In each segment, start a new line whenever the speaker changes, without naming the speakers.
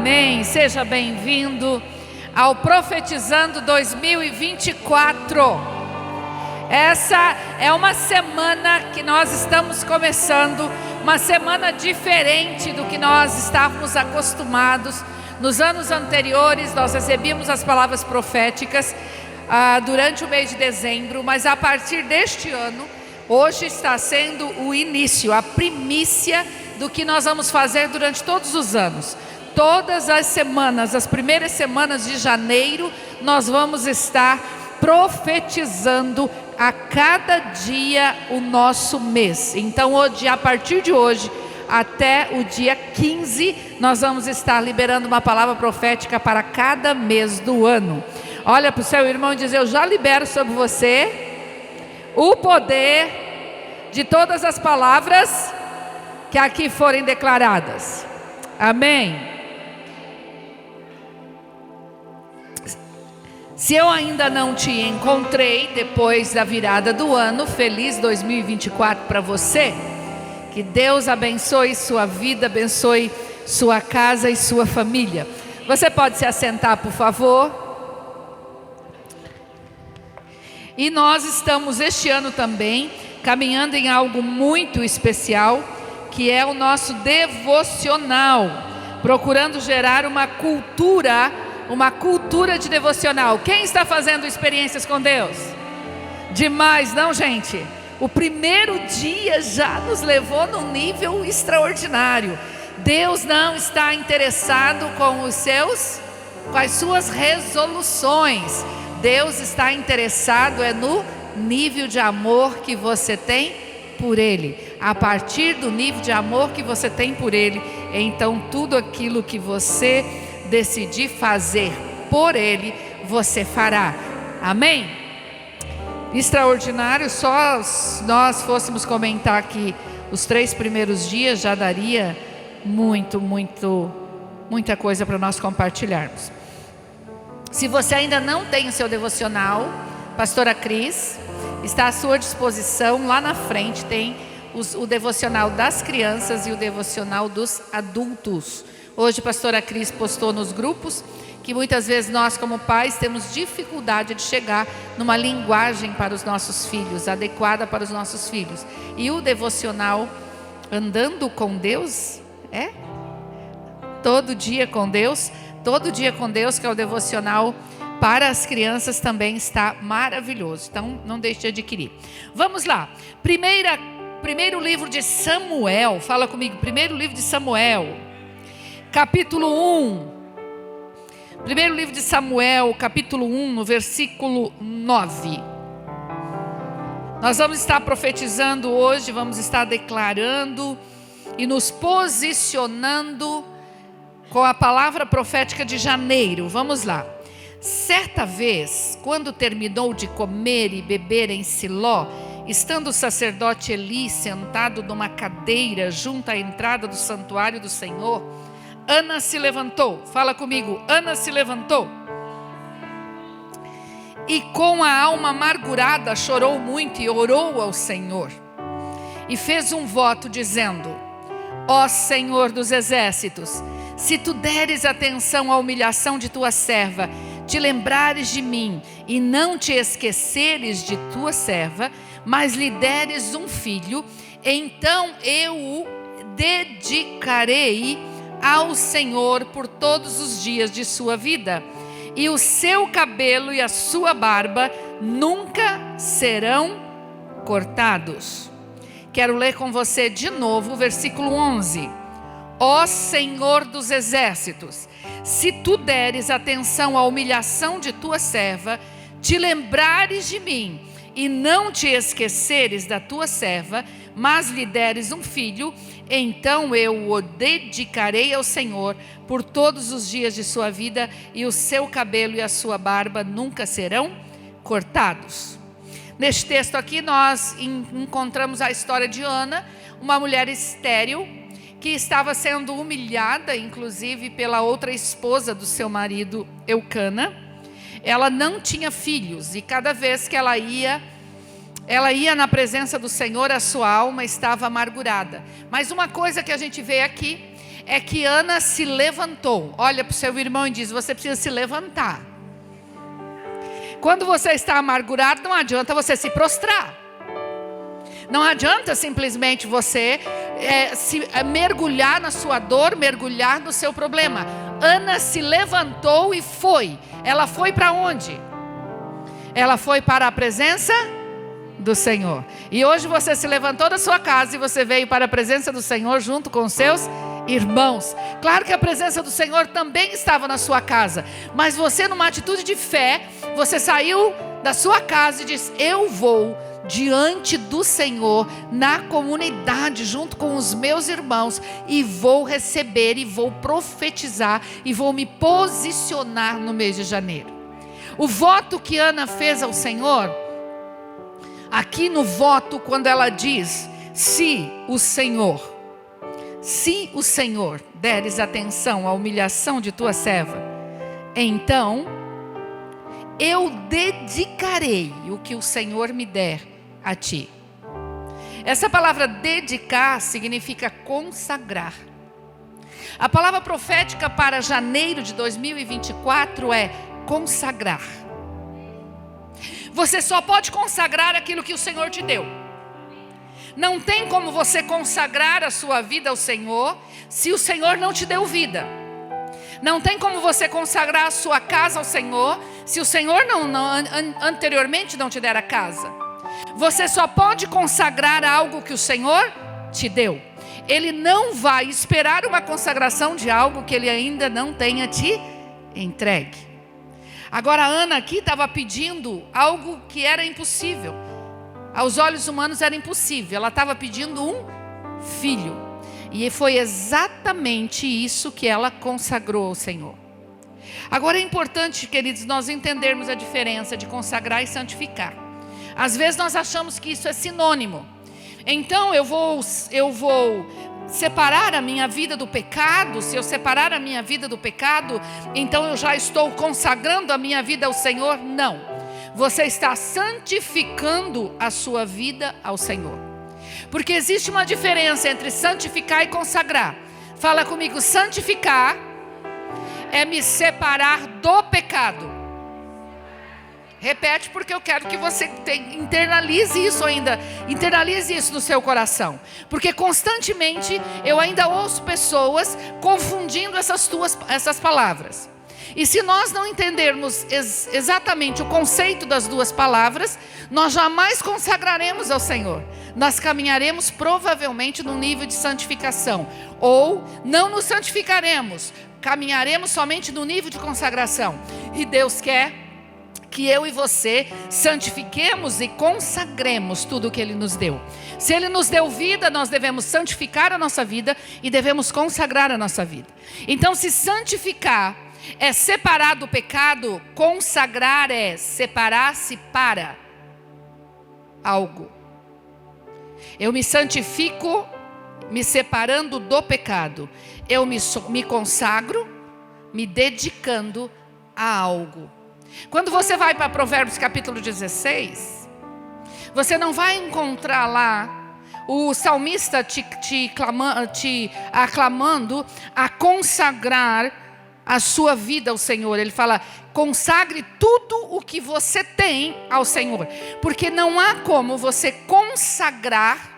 Amém. Seja bem-vindo ao Profetizando 2024. Essa é uma semana que nós estamos começando, uma semana diferente do que nós estávamos acostumados. Nos anos anteriores nós recebíamos as palavras proféticas durante o mês de dezembro, mas a partir deste ano, hoje está sendo o início, a primícia do que nós vamos fazer durante todos os anos. Todas as semanas, as primeiras semanas de janeiro, nós vamos estar profetizando a cada dia o nosso mês. Então, a partir de hoje até o dia 15, nós vamos estar liberando uma palavra profética para cada mês do ano. Olha para o seu irmão e diz: eu já libero sobre você o poder de todas as palavras que aqui forem declaradas. Amém. Se eu ainda não te encontrei depois da virada do ano, feliz 2024 para você. Que Deus abençoe sua vida, abençoe sua casa e sua família. Você pode se assentar, por favor? E nós estamos este ano também caminhando em algo muito especial, que é o nosso devocional, procurando gerar uma cultura de devocional. Quem está fazendo experiências com Deus? Demais, não, gente? O primeiro dia já nos levou num nível extraordinário. Deus não está interessado com as suas resoluções. Deus está interessado no nível de amor que você tem por Ele. A partir do nível de amor que você tem por Ele, então tudo aquilo que você decidir fazer por Ele, você fará. Amém? Extraordinário. Só se nós fôssemos comentar aqui os 3 primeiros dias, já daria muita coisa para nós compartilharmos. Se você ainda não tem o seu devocional, Pastora Cris está à sua disposição. Lá na frente tem o devocional das crianças e o devocional dos adultos. Hoje a Pastora Cris postou nos grupos que muitas vezes nós, como pais, temos dificuldade de chegar numa linguagem para os nossos filhos, adequada para os nossos filhos. E o devocional Andando com Deus todo dia com Deus, que é o devocional para as crianças, também está maravilhoso. Então não deixe de adquirir. Vamos lá. Primeiro livro de Samuel. Fala comigo. Primeiro livro de Samuel, capítulo 1. Primeiro livro de Samuel, capítulo 1, no versículo 9. Nós vamos estar profetizando hoje, vamos estar declarando e nos posicionando com a palavra profética de janeiro. Vamos lá. Certa vez, quando terminou de comer e beber em Siló, estando o sacerdote Eli sentado numa cadeira junto à entrada do santuário do Senhor, Ana se levantou. Fala comigo. Ana se levantou e com a alma amargurada chorou muito e orou ao Senhor e fez um voto dizendo: ó Senhor dos exércitos, se tu deres atenção à humilhação de tua serva, te lembrares de mim e não te esqueceres de tua serva, mas lhe deres um filho, então eu o dedicarei ao Senhor por todos os dias de sua vida, e o seu cabelo e a sua barba nunca serão cortados. Quero ler com você de novo o versículo 11. Ó Senhor dos exércitos, se tu deres atenção à humilhação de tua serva, te lembrares de mim e não te esqueceres da tua serva, mas lhe deres um filho, então eu o dedicarei ao Senhor por todos os dias de sua vida, e o seu cabelo e a sua barba nunca serão cortados. Neste texto aqui nós encontramos a história de Ana, uma mulher estéril, que estava sendo humilhada, inclusive, pela outra esposa do seu marido, Eucana. Ela não tinha filhos, e cada vez que ela ia na presença do Senhor, a sua alma estava amargurada. Mas uma coisa que a gente vê aqui é que Ana se levantou. Olha para o seu irmão e diz: você precisa se levantar. Quando você está amargurado, não adianta você se prostrar. Não adianta simplesmente você mergulhar na sua dor, mergulhar no seu problema. Ana se levantou e foi. Ela foi para onde? Ela foi para a presença do Senhor. E hoje você se levantou da sua casa e você veio para a presença do Senhor junto com os seus irmãos. Claro que a presença do Senhor também estava na sua casa, mas você, numa atitude de fé, você saiu da sua casa e disse: eu vou diante do Senhor, na comunidade, junto com os meus irmãos, e vou receber, e vou profetizar, e vou me posicionar no mês de janeiro. O voto que Ana fez ao Senhor, aqui no voto, quando ela diz: se o Senhor deres atenção à humilhação de tua serva, então eu dedicarei o que o Senhor me der a ti. Essa palavra dedicar significa consagrar. A palavra profética para janeiro de 2024 é consagrar. Você só pode consagrar aquilo que o Senhor te deu. Não tem como você consagrar a sua vida ao Senhor se o Senhor não te deu vida. Não tem como você consagrar a sua casa ao Senhor se o Senhor anteriormente não te der a casa. Você só pode consagrar algo que o Senhor te deu. Ele não vai esperar uma consagração de algo que Ele ainda não tenha te entregue. Agora a Ana aqui estava pedindo algo que era impossível. Aos olhos humanos era impossível. Ela estava pedindo um filho. E foi exatamente isso que ela consagrou ao Senhor. Agora é importante, queridos, nós entendermos a diferença de consagrar e santificar. Às vezes nós achamos que isso é sinônimo. Então eu vou separar a minha vida do pecado. Se eu separar a minha vida do pecado, então eu já estou consagrando a minha vida ao Senhor? Não. Você está santificando a sua vida ao Senhor. Porque existe uma diferença entre santificar e consagrar. Fala comigo: santificar é me separar do pecado. Repete, porque eu quero que você internalize isso ainda. Internalize isso no seu coração. Porque constantemente eu ainda ouço pessoas confundindo essas palavras. E se nós não entendermos exatamente o conceito das duas palavras, nós jamais consagraremos ao Senhor. Nós caminharemos provavelmente num nível de santificação. Ou não nos santificaremos, caminharemos somente no nível de consagração. E Deus quer que eu e você santifiquemos e consagremos tudo o que Ele nos deu. Se Ele nos deu vida, nós devemos santificar a nossa vida e devemos consagrar a nossa vida. Então, se santificar é separar do pecado, consagrar é separar-se para algo. Eu me santifico me separando do pecado. Eu me consagro me dedicando a algo. Quando você vai para Provérbios capítulo 16, você não vai encontrar lá o salmista te aclamando a consagrar a sua vida ao Senhor. Ele fala: consagre tudo o que você tem ao Senhor. Porque não há como você consagrar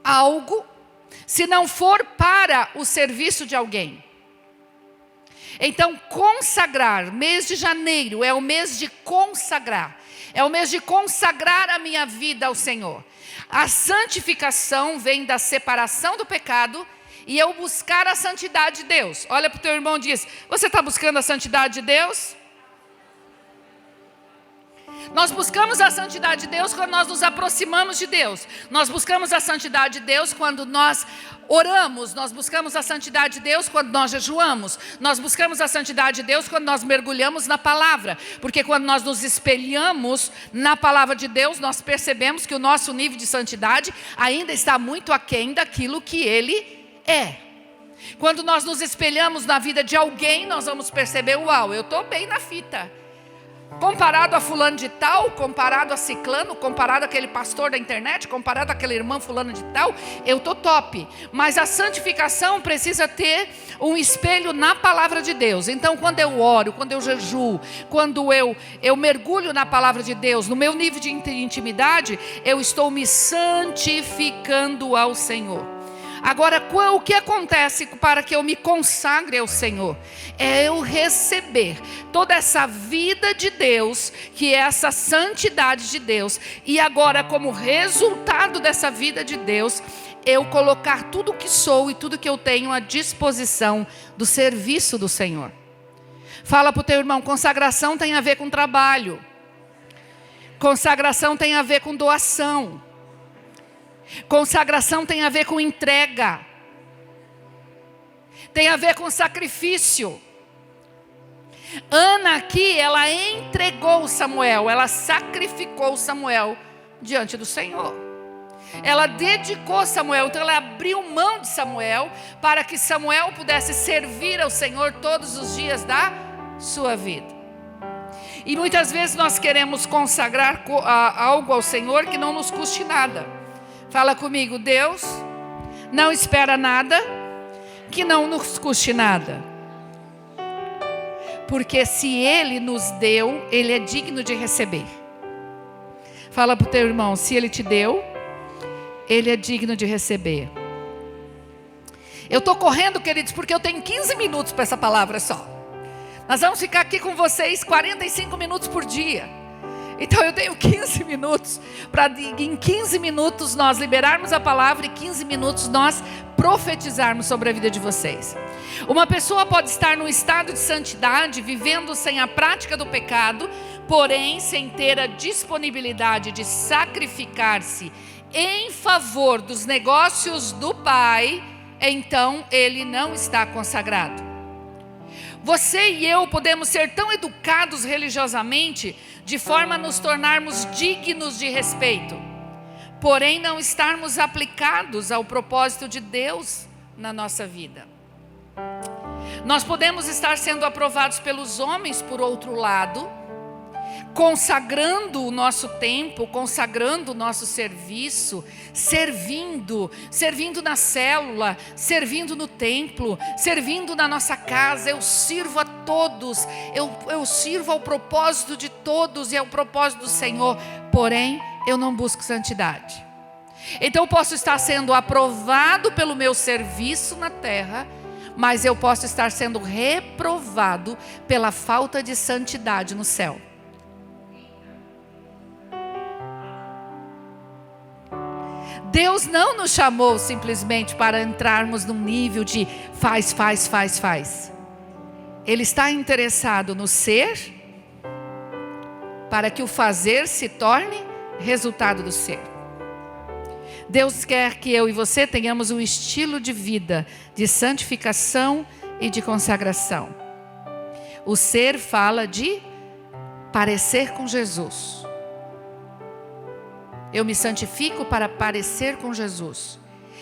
algo se não for para o serviço de alguém. Então, consagrar, mês de janeiro é o mês de consagrar. É o mês de consagrar a minha vida ao Senhor. A santificação vem da separação do pecado e eu buscar a santidade de Deus. Olha para o teu irmão e diz: você está buscando a santidade de Deus? Nós buscamos a santidade de Deus quando nós nos aproximamos de Deus. Nós buscamos a santidade de Deus quando nós oramos. Nós buscamos a santidade de Deus quando nós jejuamos. Nós buscamos a santidade de Deus quando nós mergulhamos na palavra. Porque quando nós nos espelhamos na palavra de Deus, nós percebemos que o nosso nível de santidade ainda está muito aquém daquilo que Ele é. Quando nós nos espelhamos na vida de alguém, nós vamos perceber: uau, eu estou bem na fita. Comparado a fulano de tal, comparado a ciclano, comparado àquele pastor da internet, comparado àquela irmã fulano de tal, eu estou top. Mas a santificação precisa ter um espelho na palavra de Deus. Então quando eu oro, quando eu jejuo, quando eu mergulho na palavra de Deus, no meu nível de intimidade, eu estou me santificando ao Senhor. Agora, o que acontece para que eu me consagre ao Senhor? É eu receber toda essa vida de Deus, que é essa santidade de Deus, e agora, como resultado dessa vida de Deus, eu colocar tudo que sou e tudo que eu tenho à disposição do serviço do Senhor. Fala para o teu irmão, consagração tem a ver com trabalho. Consagração tem a ver com doação. Consagração tem a ver com entrega. Tem a ver com sacrifício. Ana aqui, ela entregou Samuel, ela sacrificou Samuel diante do Senhor. Ela dedicou Samuel, então ela abriu mão de Samuel para que Samuel pudesse servir ao Senhor todos os dias da sua vida. E muitas vezes nós queremos consagrar algo ao Senhor que não nos custe nada. Fala comigo, Deus não espera nada que não nos custe nada. Porque se Ele nos deu, Ele é digno de receber. Fala para o teu irmão, se Ele te deu, Ele é digno de receber. Eu estou correndo, queridos, porque eu tenho 15 minutos para essa palavra só. Nós vamos ficar aqui com vocês 45 minutos por dia. Então eu tenho 15 minutos para em 15 minutos nós liberarmos a palavra e 15 minutos nós profetizarmos sobre a vida de vocês. Uma pessoa pode estar num estado de santidade, vivendo sem a prática do pecado, porém sem ter a disponibilidade de sacrificar-se em favor dos negócios do Pai, então ele não está consagrado. Você e eu podemos ser tão educados religiosamente, de forma a nos tornarmos dignos de respeito, porém não estarmos aplicados ao propósito de Deus na nossa vida. Nós podemos estar sendo aprovados pelos homens, por outro lado, consagrando o nosso tempo, consagrando o nosso serviço, servindo na célula, servindo no templo, servindo na nossa casa. Eu sirvo a todos, eu sirvo ao propósito de todos e ao propósito do Senhor, porém eu não busco santidade. Então eu posso estar sendo aprovado pelo meu serviço na terra, mas eu posso estar sendo reprovado pela falta de santidade no céu. Deus não nos chamou simplesmente para entrarmos num nível de faz. Ele está interessado no ser, para que o fazer se torne resultado do ser. Deus quer que eu e você tenhamos um estilo de vida de santificação e de consagração. O ser fala de parecer com Jesus. Eu me santifico para parecer com Jesus.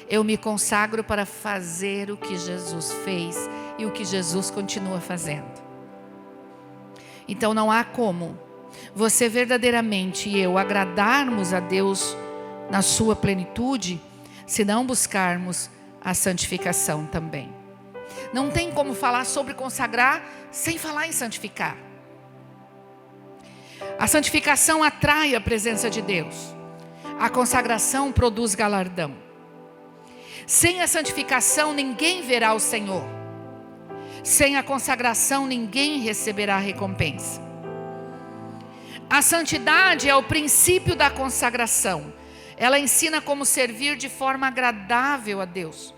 Eu me consagro para fazer o que Jesus fez e o que Jesus continua fazendo. Então não há como você verdadeiramente e eu agradarmos a Deus na sua plenitude, se não buscarmos a santificação também. Não tem como falar sobre consagrar sem falar em santificar. A santificação atrai a presença de Deus. A consagração produz galardão. Sem a santificação ninguém verá o Senhor. Sem a consagração ninguém receberá recompensa. A santidade é o princípio da consagração. Ela ensina como servir de forma agradável a Deus,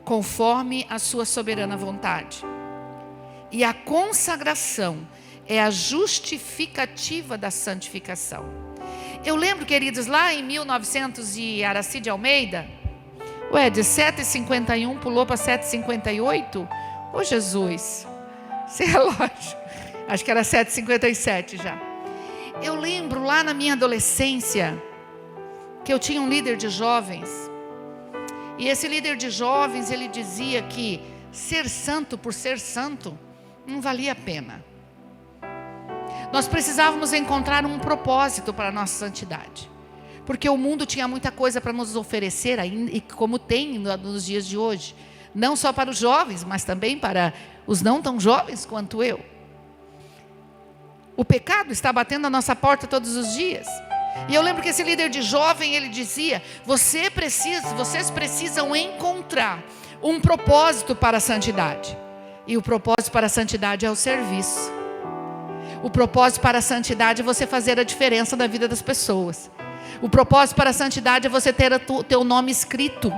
conforme a sua soberana vontade. E a consagração é a justificativa da santificação. Eu lembro, queridos, lá em 1900 e Aracide Almeida, de 7h51 pulou para 7h58? Ô Jesus, esse relógio, acho que era 7h57 já. Eu lembro lá na minha adolescência, que eu tinha um líder de jovens, e esse líder de jovens, ele dizia que ser santo por ser santo, não valia a pena. Nós precisávamos encontrar um propósito para a nossa santidade. Porque o mundo tinha muita coisa para nos oferecer, ainda, e como tem nos dias de hoje. Não só para os jovens, mas também para os não tão jovens quanto eu. O pecado está batendo a nossa porta todos os dias. E eu lembro que esse líder de jovem, ele dizia: vocês precisam encontrar um propósito para a santidade. E o propósito para a santidade é o serviço. O propósito para a santidade é você fazer a diferença na vida das pessoas. O propósito para a santidade é você ter o teu nome escrito,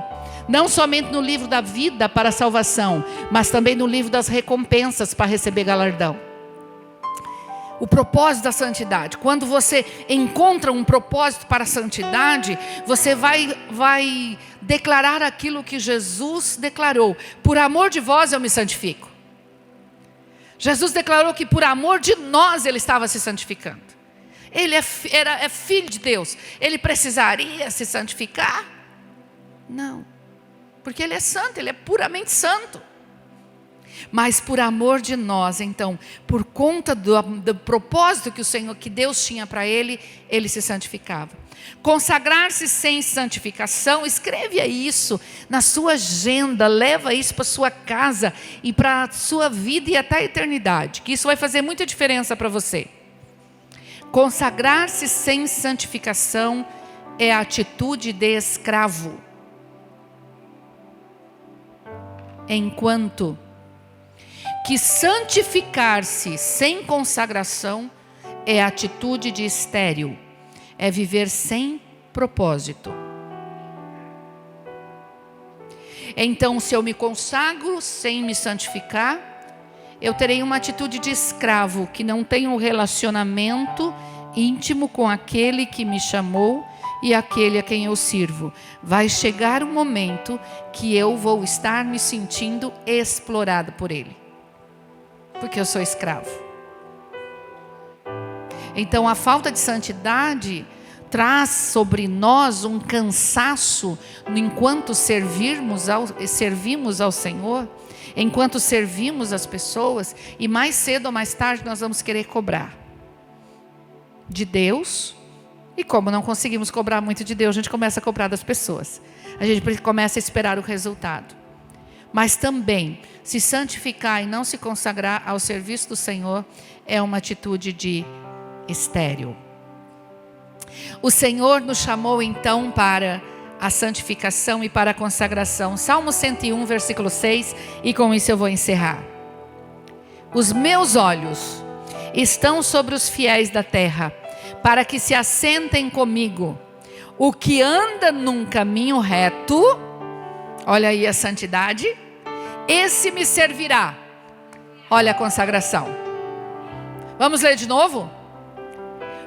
não somente no livro da vida para a salvação, mas também no livro das recompensas para receber galardão. O propósito da santidade. Quando você encontra um propósito para a santidade, você vai declarar aquilo que Jesus declarou: por amor de vós eu me santifico. Jesus declarou que por amor de nós Ele estava se santificando. Ele é filho de Deus. Ele precisaria se santificar? Não. Porque Ele é santo, Ele é puramente santo. Mas por amor de nós, então, por conta do propósito que Deus tinha para Ele, Ele se santificava. Consagrar-se sem santificação, escreve isso na sua agenda, leva isso para a sua casa e para a sua vida e até a eternidade, que isso vai fazer muita diferença para você. Consagrar-se sem santificação é a atitude de escravo. Enquanto que santificar-se sem consagração é a atitude de estéril, é viver sem propósito. Então, se eu me consagro sem me santificar, eu terei uma atitude de escravo, que não tem um relacionamento íntimo com aquele que me chamou e aquele a quem eu sirvo. Vai chegar um momento que eu vou estar me sentindo explorado por ele, porque eu sou escravo. Então a falta de santidade traz sobre nós um cansaço enquanto servimos ao Senhor, enquanto servimos as pessoas, e mais cedo ou mais tarde nós vamos querer cobrar de Deus. E como não conseguimos cobrar muito de Deus, a gente começa a cobrar das pessoas. A gente começa a esperar o resultado. Mas também, se santificar e não se consagrar ao serviço do Senhor é uma atitude de estéril. O Senhor nos chamou então para a santificação e para a consagração. Salmo 101, versículo 6, e com isso eu vou encerrar. Os meus olhos estão sobre os fiéis da terra, para que se assentem comigo. O que anda num caminho reto, olha aí a santidade, esse me servirá. Olha a consagração. Vamos ler de novo?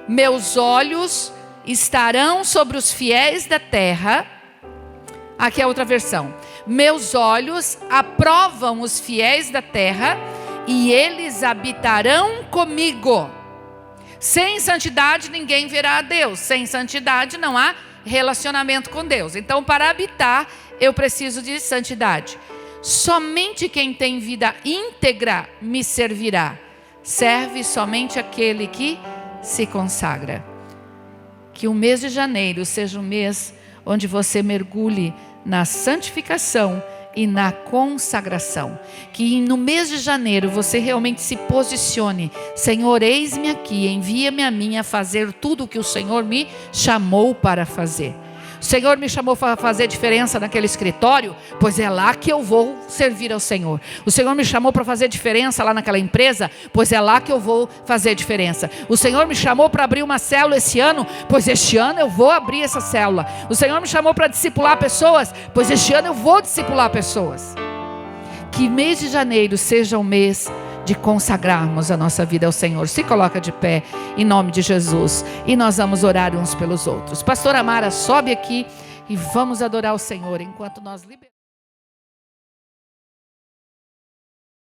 Meus olhos estarão sobre os fiéis da terra. Aqui é outra versão. Meus olhos aprovam os fiéis da terra, e eles habitarão comigo. Sem santidade ninguém verá a Deus. Sem santidade não há relacionamento com Deus. Então, para habitar, eu preciso de santidade. Somente quem tem vida íntegra me servirá. Serve somente aquele que se consagra. Que o mês de janeiro seja um mês onde você mergulhe na santificação e na consagração. Que no mês de janeiro você realmente se posicione: Senhor, eis-me aqui, envia-me a mim a fazer tudo o que o Senhor me chamou para fazer. O Senhor me chamou para fazer diferença naquele escritório, pois é lá que eu vou servir ao Senhor. O Senhor me chamou para fazer diferença lá naquela empresa, pois é lá que eu vou fazer diferença. O Senhor me chamou para abrir uma célula esse ano, pois este ano eu vou abrir essa célula. O Senhor me chamou para discipular pessoas, pois este ano eu vou discipular pessoas. Que mês de janeiro seja um mês de consagrarmos a nossa vida ao Senhor. Se coloca de pé em nome de Jesus e nós vamos orar uns pelos outros. Pastora Mara, sobe aqui e vamos adorar o Senhor enquanto nós liberamos.